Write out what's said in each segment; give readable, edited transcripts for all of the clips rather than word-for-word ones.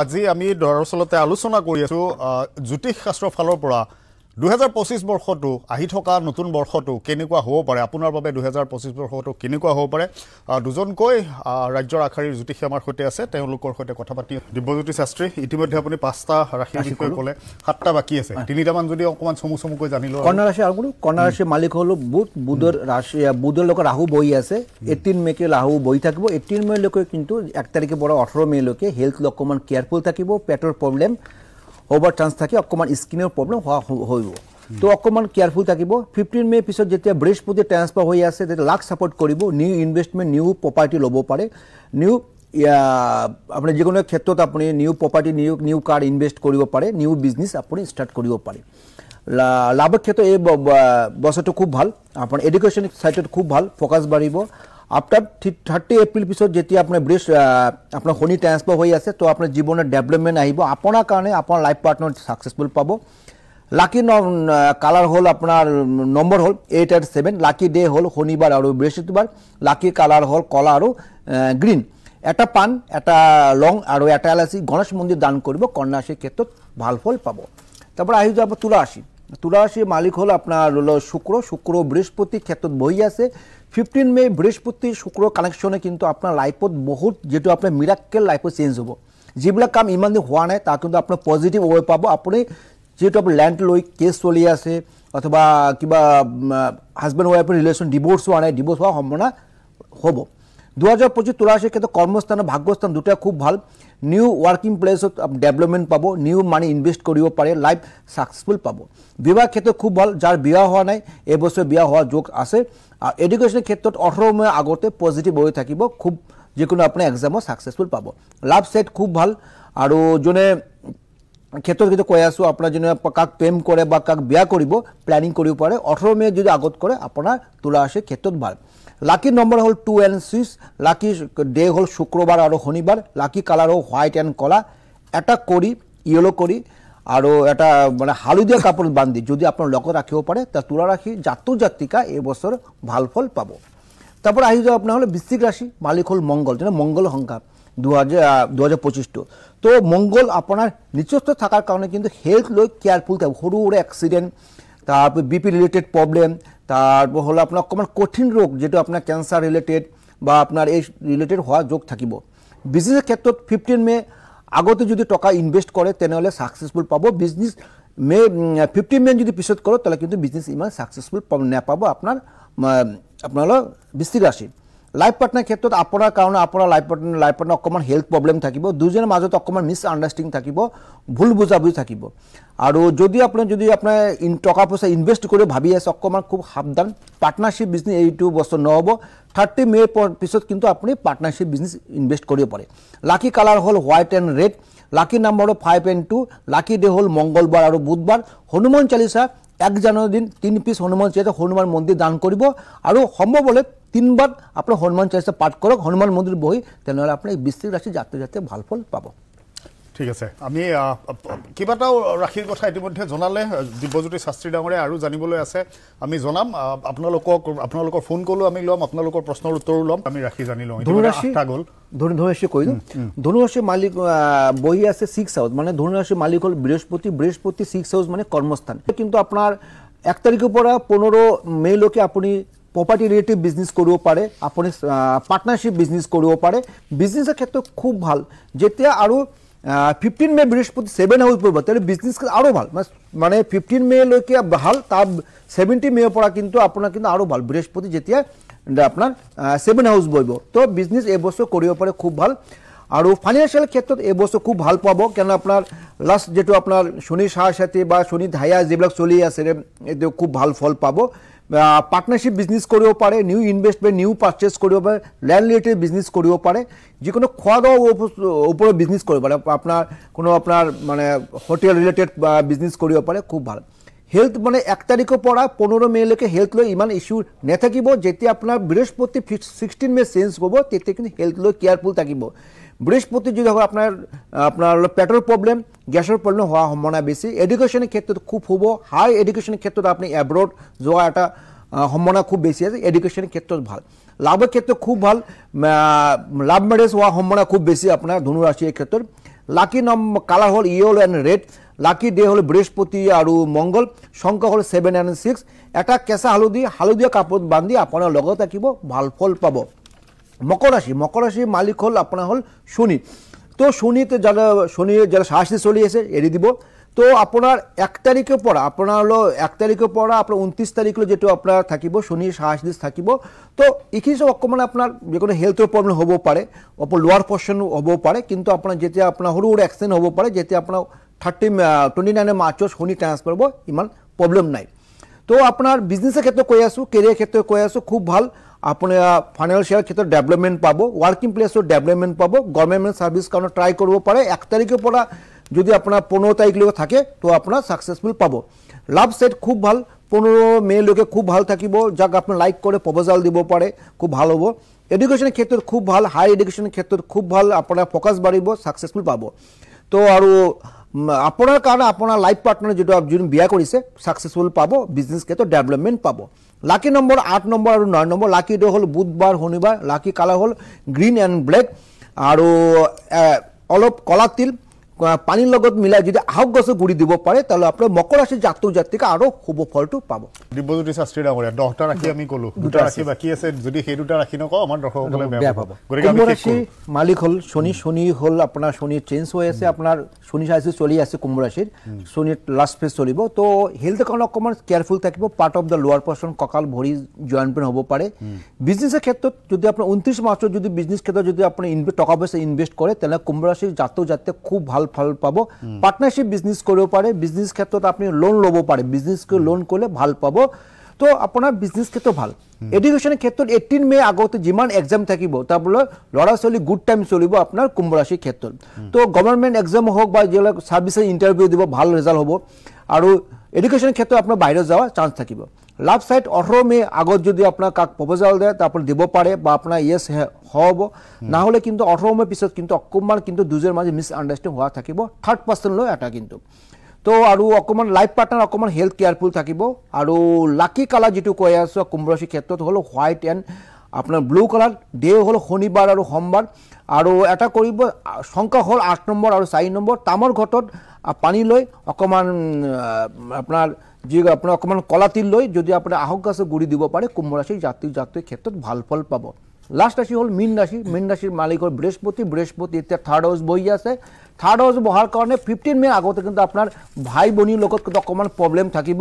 আজি আমি দৰাচলতে আলোচনা কৰি আছো জ্যোতিষ শাস্ত্ৰৰ ফালৰ পৰা 2025 বৰ্ষটো আহি থকা নতুন বৰ্ষটো কেনেকুৱা হ'ব পাৰে আপোনাৰ বাবে 2025 বৰ্ষটো কেনেকুৱা হ'ব পাৰে দুজনকৈ ৰাজ্যৰ আখাৰীৰ জ্যোতিষী আমাৰ সৈতে আছে তেওঁলোকৰ সৈতে কথা পাতি দিব্যজ্যোতি শাস্ত্ৰী ইতিমধ্যে আপুনি 5টা ৰাশিৰ বিষয়ে ক'লে 7টা বাকি আছে 3টা মান যদি অকমান চমুকৈ জানিলো কন্যা ৰাশি আৰু কন্যা ৰাশিৰ মালিক হল বুধৰ ৰাশি বুধৰ লগত ৰাহু বহি আছে 18 মেকে ৰাহু বহি থাকিব 18 মে লৈকে কিন্তু 1 তাৰিখৰ পৰা 18 মে লৈকে হেলথ অকমান কেয়াৰফুল থাকিব পেটৰ প্ৰবলেম ওভাৰ চান্স থাকে অকমান স্কিনৰ প্ৰবলেম হইব তো অকমান কেয়ারফুল থাকিব 15 মে পিছত যেতিয়া বৃহস্পতি ট্রান্সফার হৈ আছে তেতিয়া লাক সাপোর্ট কৰিব নিউ ইনভেস্টমেন্ট নিউ প্ৰপাৰ্টি লব পাৰে নিউ আপনি যিকোনো ক্ষেত্ৰত আপনি নিউ প্ৰপাৰ্টি নিউ কাৰ ইনভেস্ট কৰিব পাৰে নিউ বিজনেস আপনি স্টাৰ্ট কৰিব পাৰে লাভৰ ক্ষেত্ৰত এই বছৰটো খুব ভাল আপনি এডুকেশন সাইডত খুব ভাল ফোকাস বাঢ়িব आफ्टर 30 एप्रिल पिছত যেতিয়া আপোনাৰ আপোনাৰ শনি ট্ৰান্সফাৰ হৈ আছে তো আপোনাৰ জীৱনৰ ডেভেলপমেন্ট আহিব আপোনাৰ কাৰণে আপোনাৰ লাইফ পাৰ্টনাৰ সাকসেসফুল পাব লাকি কালাৰ হল আপোনাৰ নম্বৰ হল 8 আৰু 7 লাকি ডে হল শনিবাৰ আৰু বৃহস্পতিবাৰ লাকি কালাৰ হল কলা আৰু গ্ৰীন এটা পান এটা লং আৰু এটা এলাচি গণেশ মন্দিৰ দান কৰিব কন্যা ৰাশিৰ ক্ষেত্ৰত ভাল ফল পাব তাৰপৰা আহি যাব তুলা ৰাশিৰ মালিক হল আপোনাৰ শুক্ৰ বৃহস্পতি ক্ষেত্ৰত বহি আছে 15 মে বৃহস্পতি শুক্র কানেকশনে কিন্তু আপনার লাইফত বহুত যেটো আপনার মিরাকেল লাইফ চেঞ্জ হব যেগুলা কাম ইমান দিন হওয়া নাই তা কিন্তু আপনার পজিটিভ ওয়ে পাব আপনি যেটো আপনার ল্যান্ড লৈ কেস চলি আছে অথবা কিবা হাজবেন্ড ওয়াইফের রিলেশন ডিভোর্স হওয়া নাই ডিভোর্স হওয়ার সম্ভাবনা হব 2025 তুলা রাশির ক্ষেত্রে কর্মস্থান ভাগ্যস্থান দুটা খুব ভাল নিউ ওয়ার্কিং প্লেসত ডেভেলপমেন্ট পাব নিউ মানি ইনভেস্ট কৰিব পাৰে লাইফ সাকসেসফুল পাব বিবাহ ক্ষেত্ৰে খুব ভাল যাৰ বিবাহ হওয়া নাই এবছৰ বিবাহ হওয়াৰ যোগ আছে এডুকেশনেৰ ক্ষেত্ৰত 18 মে আগতে পজিটিভ হৈ থাকিব খুব যিকোনো আপনি এক্সামত সাকসেসফুল পাব লাভ সেট খুব ভাল আৰু জনে ক্ষেত্ৰত কিন্তু কৈ আছো আপোনাৰ জনে কাক প্ৰেম কৰে বা কাক বিয়া কৰিব প্ল্যানিং কৰিব পাৰে 18 মে যদি আগত কৰে আপোনাৰ তুলা ৰাশিৰ ক্ষেত্ৰত ভাল লাকি নম্বৰ হল 2 and 6 লাকি ডে হল শুক্ৰবাৰ আৰু শনিবাৰ লাকি কালাৰ হল হোয়াইট এন্ড কলা এটা কৰি ইয়েলো কৰি আৰু এটা মানে হালধীয়া কাপড় বান্ধি যদি আপোনাৰ লগত ৰাখিব পাৰে তা তুলা ৰাশি জাতক জাতিকা এই বছৰ ভাল ফল পাব তারপর আহি যাও আপনার হল বৃশ্চিক রাশি মালিক হল মঙ্গল যেটা মঙ্গল সংখ্যা 2025 তো মঙ্গল আপনার নিচস্থ থাকার কারণে কিন্তু হেলথ লৈ কেয়ারফুল থাকবে সরু সরু অ্যাক্সিডেন্ট তারপর বিপি রিলেটেড প্রবলেম তারপর হল আপনার অকমান কঠিন রোগ যেটা আপনার ক্যান্সার রিলেটেড বা আপনার এই রিলেটেড হওয়া যোগ থাকিব বিজনেসের ক্ষেত্রে 15 মে আগতে যদি টাকা ইনভেস্ট করে তেনেহলে সাকসেসফুল পাব বিজনেস মে 15 মে যদি পিছত করো তাহলে কিন্তু বিজনেস ইমান সাকসেসফুল নাপাব আপনার বৃশ্চিক রাশি লাইফ পার্টনার ক্ষেত্ৰত আপোনাৰ কাৰণে আপোনাৰ লাইফ পাৰ্টনাৰ অকমান হেলথ প্ৰবলেম থাকিব দুজনেৰ মাজত অকমান মিস আন্ডাৰস্ট্যান্ডিং থাকিব ভুল বুঝাবুঝি থাকিব আৰু যদি আপোনাৰ টকা পয়সা ইনভেস্ট কৰি ভাবি আছে অকমান খুব সাবধান পাৰ্টনাৰশিপ বিজনেস এইটো বছৰ নহব 30 মে পিছত কিন্তু আপুনি পাৰ্টনাৰশিপ বিজনেস ইনভেস্ট কৰিব পাৰে লাকি কালাৰ হল white and red lucky number হল 5 and 2 লাকি ডে হল মঙ্গলবাৰ আৰু বুধবাৰ হনুমান চালিসা 1 জানুয়াৰি দিন 3 পিস হনুমান চালিসা হনুমান মন্দিৰ দান কৰিব আৰু সম্ভৱ হলে 3 বার আপনার হনুমান চালিসা পাঠ করক হনুমান মন্দির বহি তেনেহলে আপনি বৃশ্চিক রাশি যাতে যাতে ভাল ফল পাব ঠিক আছে আমি কিবাটাও ৰাশিৰ কথা ইতিমধ্যে জনালে দিব্যজ্যোতি শাস্ত্ৰী ডাঙৰে আৰু জানিবলৈ আছে আমি জনাম আপোনালোকৰ ফোন কলো আমি লম আপোনালোকৰ প্ৰশ্নৰ উত্তৰ লম আমি ৰাশি জানি লম এটা গল ধনুৰাশি কৈ দিম ধনুৰাশি মালিক বহি আছে 6 হাউস মানে ধনুৰাশি মালিক হল বৃহস্পতি 6 হাউস মানে কৰ্মস্থান কিন্তু আপনাৰ 1 তাৰিখেৰ পৰা 15 মে লৈকে আপনি প্ৰপাৰ্টি ৰিলেটিভ বিজনেস কৰিব পাৰে আপুনি পাৰ্টনাৰশিপ বিজনেস কৰিব পাৰে বিজনেসেৰ ক্ষেত্ৰত খুব ভাল যেতিয়া আৰু 15 মে বৃহস্পতি 7 হাউস পড়ব তাহলে বিজনেস আৰো ভাল মানে 15 মে লৈকে ভাল তাৰ 70 মে পৰা কিন্তু আপোনাৰ কিন্তু আৰো ভাল বৃহস্পতি যেতিয়া আপনাৰ 7 হাউস বইব তো বিজনেস এই বছৰ কৰিব পাৰে খুব ভাল আৰু ফাইনান্সিয়াল ক্ষেত্ৰত এই বছর খুব ভাল পাব কেন আপনার লাস্ট যেটো আপনার শনি সাথে বা শনি ধায়া যেবিলাক চলি আছে এতে খুব ভাল ফল পাব পার্টনারশিপ বিজনেস কৰিব পাৰে নিউ ইনভেস্টমেন্ট নিউ পাৰচেজ কৰিব পাৰে ল্যান্ড ৰিলেটেড বিজনেস কৰিব পাৰে যিকোনো খোৱা ওপৰত বিজনেস কৰিব পাৰে আপনাৰ কোনো আপনাৰ মানে হোটেল ৰিলেটেড বিজনেস কৰিব পাৰে খুব ভাল হেলথ মানে 1 তাৰিখেৰ পৰা 15 মে লৈকে হেলথ লৈ ইমান ইস্যু নাথাকিব যেতিয়া আপনার বৃহস্পতি 16 মে চেঞ্জ হ'ব তেতিয়া কিন্তু হেলথ লৈ কেয়ারফুল থাকিব বৃহস্পতি যদি আপনার পেটৰ প্রবলেম গ্যাসের প্রবলেম হওয়ার সম্ভাবনা বেশি এডুকেশনের ক্ষেত্রে খুব হব হাই এডুকেশনের ক্ষেত্রে আপনি অ্যাব্রড যাওয়া একটা সম্ভাবনা খুব বেশি আছে এডুকেশনের ক্ষেত্রে ভাল লাভের ক্ষেত্রে খুব ভাল লাভ ম্যারেজ হওয়ার সম্ভাবনা খুব বেশি আপনার ধনু রাশির ক্ষেত্রে লাকি কালাৰ হ'ল yellow and red lucky day হ'ল বৃহস্পতি আৰু মংগল সংখ্যা হ'ল 7 and 6 এটা কেঁচা হালধীয়া কাপোৰত বান্ধি আপোনাৰ লগত থাকিব ভাল ফল পাব মকৰ ৰাশিৰ মালিক হ'ল আপোনাৰ হ'ল শনি তো শনিতে যাৰা শাস্তি চলি আছে এৰি দিব তো আপোনাৰ 1 তাৰিখৰ পৰা আপোনাৰ 29 তাৰিখলৈ যেটো আপোনাৰ থাকিব শনি শাস্তি থাকিব তো ইখিনি সব অকমান আপোনাৰ যেকোনো হেলথৰ প্ৰবলেম হ'ব পাৰে লোৱাৰ পৰ্চন হ'ব পাৰে কিন্তু আপোনাৰ যেতিয়া আপোনাৰ সৰু এক্সিডেন্ট হ'ব পাৰে যেতিয়া আপোনাৰ 29 মাৰ্চত শনি ট্ৰান্সফাৰ হ'ব ইমান প্ৰবলেম নাই তো আপোনাৰ বিজনেছৰ ক্ষেত্ৰত কৈ আছো কেৰিয়াৰ ক্ষেত্ৰত কৈ আছো খুব ভাল আপুনি ফাইনান্সিয়াল ক্ষেত্ৰত ডেভেলপমেন্ট পাব ওয়াৰ্কিং প্লেসৰ ডেভেলপমেন্ট পাব গভৰ্নমেন্ট সাৰ্ভিস কাৰণে ট্ৰাই কৰিব পাৰে 1 তাৰিখৰ পৰা যদি আপোনাৰ 15 তাৰিখলৈকে থাকে তো আপোনাৰ সাকসেসফুল পাব লাভ সেট খুব ভাল 15 মে লৈকে খুব ভাল থাকিব যাক আপুনি লাইক কৰে প্ৰপোজাল দিব পাৰে খুব ভাল হ'ব এডুকেশনৰ ক্ষেত্ৰত খুব ভাল হাই এডুকেশনৰ ক্ষেত্ৰত খুব ভাল আপোনাৰ ফোকাস বাঢ়িব সাকসেসফুল পাব তো আৰু আপোনাৰ কাৰণে আপোনাৰ লাইফ পাৰ্টনাৰ যেটো আপুনি বিয়া কৰিছে সাকসেসফুল পাব বিজনেস ক্ষেত্ৰত ডেভেলপমেন্ট পাব লাকি নম্বৰ 8 নম্বৰ আৰু 9 নম্বৰ লাকি ডে হল বুধবাৰ শনিবাৰ লাকি কালাৰ হল গ্ৰীন এণ্ড ব্লেক আৰু অলপ কলা তিল পানীৰ লগত মিলাই যদি আহক গছ গুৰি দিব পাৰে তাহলে আপোনাৰ মকৰ ৰাশি জাতক আৰু শুভ ফলটো পাব দিব্যজ্যোতি শাস্ত্ৰী ডাঙৰীয়া 10টা ৰাখি আমি কলো দুটা ৰাখি বাকি আছে যদি সেই দুটা ৰাখি নক আমাৰ দৰ্শকসকলে বেয়া পাব কুম্ভ ৰাশি মালিক হল শনি হল আপোনাৰ শনি চেঞ্জ হৈ আছে আপোনাৰ শনি শাস্তি চলি আছে কুম্ভ ৰাশিৰ শনি লাষ্ট ফেজ চলিব তো হেলথ কাৰণে অকমান কেয়াৰফুল থাকিব পাৰ্ট অফ দা লোৱাৰ পৰ্চন ককাল ভৰি জয়েন্ট পেইন হ'ব পাৰে বিজনেছৰ ক্ষেত্ৰত যদি আপুনি 29 মাৰ্চত যদি বিজনেছ ক্ষেত্ৰত যদি আপুনি টকা পইচা ইনভেষ্ট কৰে তেনে কুম্ভ ৰাশিৰ জাতক খুব ভাল ফল পাব পাৰ্টনাৰশিপ বিজনেস কৰিব পাৰে বিজনেস ক্ষেত্ৰত আপুনি লোন ল'ব পাৰে বিজনেস কে লোন কৰিলে ভাল পাব তো আপোনাৰ বিজনেস ক্ষেত্ৰত ভাল এডুকেশনৰ ক্ষেত্ৰত 18 মে আগতে যিমান এক্সাম থাকিব তাবলে লৰা চলি গুড টাইম চলিব আপোনাৰ কুম্ভ ৰাশিৰ ক্ষেত্ৰত তো গভৰ্নমেন্ট এক্সাম হোক বা যেলা সাৰ্ভিসে ইন্টাৰভিউ দিব ভাল ৰিজাল্ট হ'ব আৰু এডুকেশনৰ ক্ষেত্ৰত আপোনাৰ বাহিৰত যাওয়াৰ চান্স থাকিব লাভ সাইড 18 মে আগত যদি আপোনাৰ কাক প্ৰপোজাল দিয়ে তা আপুনি দিব পাৰে বা আপোনাৰ ইয়েস হ'ব না হলে কিন্তু 18 মে পিছত কিন্তু অকমান কিন্তু দুজৰ মাজে মিস আন্ডাৰস্ট্যান্ডিং হোৱা থাকিব থাৰ্ড পাৰ্সন লৈ এটা কিন্তু তো আৰু অকমান লাইফ পাৰ্টনাৰ অকমান হেলথ কেয়াৰফুল থাকিব আৰু লাকি কালাৰ যেটো কৈ আছে কুম্ভ ৰাশিৰ ক্ষেত্ৰত হলো হোয়াইট এন্ড আপোনাৰ ব্লু কালাৰ ডে হলো শনিবাৰ আৰু সোমবাৰ আৰু এটা কৰিব সংখ্যা হল 8 নম্বৰ আৰু 4 নম্বৰ তামৰ ঘটত পানী লৈ অকমান আপোনাৰ যি আপোনাৰ অকমান কলা তিল লৈ যদি আপুনি আহক গাছে গুৰি দিব পাৰে কুম্ভ ৰাশিৰ জাতক ক্ষেত্ৰত ভাল ফল পাব লাষ্ট ৰাশি হল মীন ৰাশিৰ মালিক হল বৃহস্পতি এতিয়া থাৰ্ড হাউস বহি আছে থাৰ্ড হাউস বহাৰ কাৰণে 15 মে আগতে কিন্তু আপোনাৰ ভাই বনিৰ লগত অকমান প্ৰবলেম থাকিব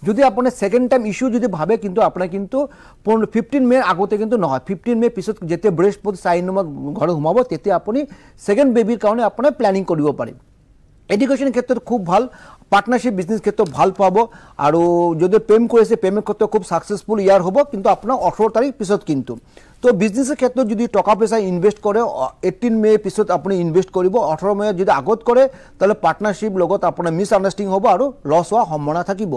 যদি আপুনি সেকেন্ড টাইম ইস্যু যদি ভাবে কিন্তু আপোনাৰ কিন্তু 15 মে আগতে কিন্তু নহয় 15 মে পিছত যেতিয়া বৃহস্পতি 4 নম্বৰ ঘৰত ঘুমাব তেতিয়া আপুনি সেকেন্ড বেবিৰ কাৰণে আপুনি প্ল্যানিং কৰিব পাৰে এডুকেশন ক্ষেত্ৰত খুব ভাল পাৰ্টনাৰশিপ বিজনেস ক্ষেত্ৰত ভাল পাব আৰু যদি প্ৰেম কৰিছে প্ৰেমৰ ক্ষেত্ৰত খুব সাকসেসফুল ইয়াৰ হ'ব কিন্তু আপোনাৰ 18 তাৰিখ পিছত কিন্তু তো বিজনেসৰ ক্ষেত্ৰত যদি টকা পইচা ইনভেস্ট কৰে 18 মে পিছত আপুনি ইনভেস্ট কৰিব 18 মে যদি আগত কৰে তাহলে পাৰ্টনাৰশিপ লগত আপোনাৰ মিস আন্ডাৰস্ট্যান্ডিং হ'ব আৰু লস হোৱা সম্ভাৱনা থাকিব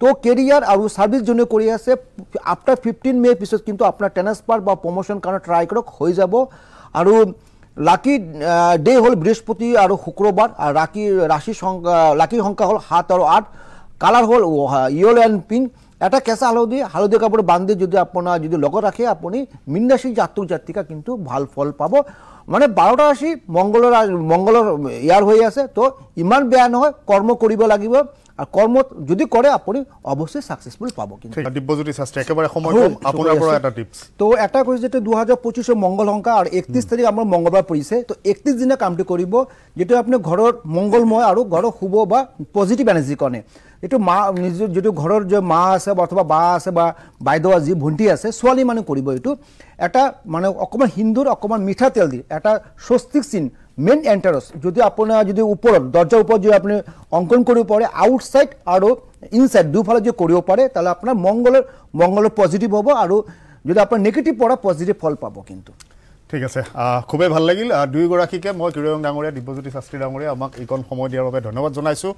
তো কেৰিয়াৰ আৰু সাৰ্ভিস জন্য কৰি আছে আফটাৰ 15 মে পিছত কিন্তু আপোনাৰ ট্ৰান্সফাৰ বা প্ৰমোশন কাৰণে ট্ৰাই কৰক হৈ যাব আৰু লাকি ডে হল বৃহস্পতি আৰু শুক্ৰবাৰ লাকি সংখ্যা হল 7 আৰু 8 কালার হল ইয়েলো এন্ড পিঙ্ক এটা কেঁচা হালধীয়া কাপড় বান্ধি যদি আপোনাৰ যদি লগত ৰাখে আপুনি মীন ৰাশিৰ জাতক কিন্তু ভাল ফল পাব মানে 12টা ৰাশি মংগলৰ ইয়াৰ হৈ আছে তো ইমান বেয়া নহয় কৰ্ম কৰিব লাগিব আৰ কৰ্ম যদি কৰে আপনি অবশ্যই সাকসেসফুল পাব কিন্তু দিব্যজ্যোতি শাস্ত্ৰী একেবাৰে সময় কম আপোনাৰ পৰা এটা টিপস তো এটা কৈছে যে 2025 মঙ্গল সংখ্যা আৰ 31 তাৰিখ আমাৰ মঙ্গলবাৰ পৰিছে তো 31 দিনা কামটো কৰিব যেটো আপনি ঘৰৰ মঙ্গলময় আৰু ঘৰৰ শুভ বা পজিটিভ এনাৰ্জি কাৰণে এটো মা নিজৰ যেটো ঘৰৰ যে মা আছে অথবা বা আছে বা বাইদেউ আজি ভণ্টি আছে ছোৱালী মানে কৰিব এটো এটা মানে অকমান হিন্দুৰ অকমান মিঠা তেল দি এটা স্বস্তিক চিন মেইন এন্টাৰস যদি আপোনাৰ যদি ওপৰত দৰজাৰ উপৰ যদি আপনি অঙ্কন কৰিব পাৰে আউটসাইড আৰু ইনসাইড দুফালে যে কৰিব পাৰে তাহলে আপোনাৰ মঙ্গলৰ পজিটিভ হ'ব আৰু যদি আপোনাৰ নেগেটিভ পড়া পজিটিভ ফল পাব কিন্তু ঠিক আছে খুবেই ভাল লাগিল দুইগৰাকীকে মই কিৰণ ডাঙৰীয়া দিব্যজ্যোতি শাস্ত্ৰী ডাঙৰীয়া আমাক এইকণ সময় দিয়াৰ বাবে ধন্যবাদ জনাইছো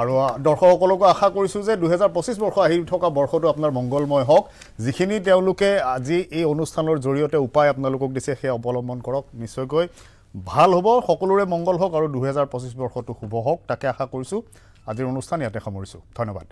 আৰু দৰ্শকসকলকো আশা কৰিছো যে 2025 বৰ্ষ আহি থকা বৰ্ষটো আপোনাৰ মংগলময় হওক যিখিনি তেওঁলোকে আজি এই অনুষ্ঠানৰ জৰিয়তে উপায় আপোনালোকক দিছে সেই অৱলম্বন কৰক নিশ্চয়কৈ ভাল হ'ব সকলোৰে মংগল হওক আৰু 2025 বৰ্ষটো শুভ হওক তাকে আশা কৰিছো আজিৰ অনুষ্ঠান ইয়াতে সামৰিছো ধন্যবাদ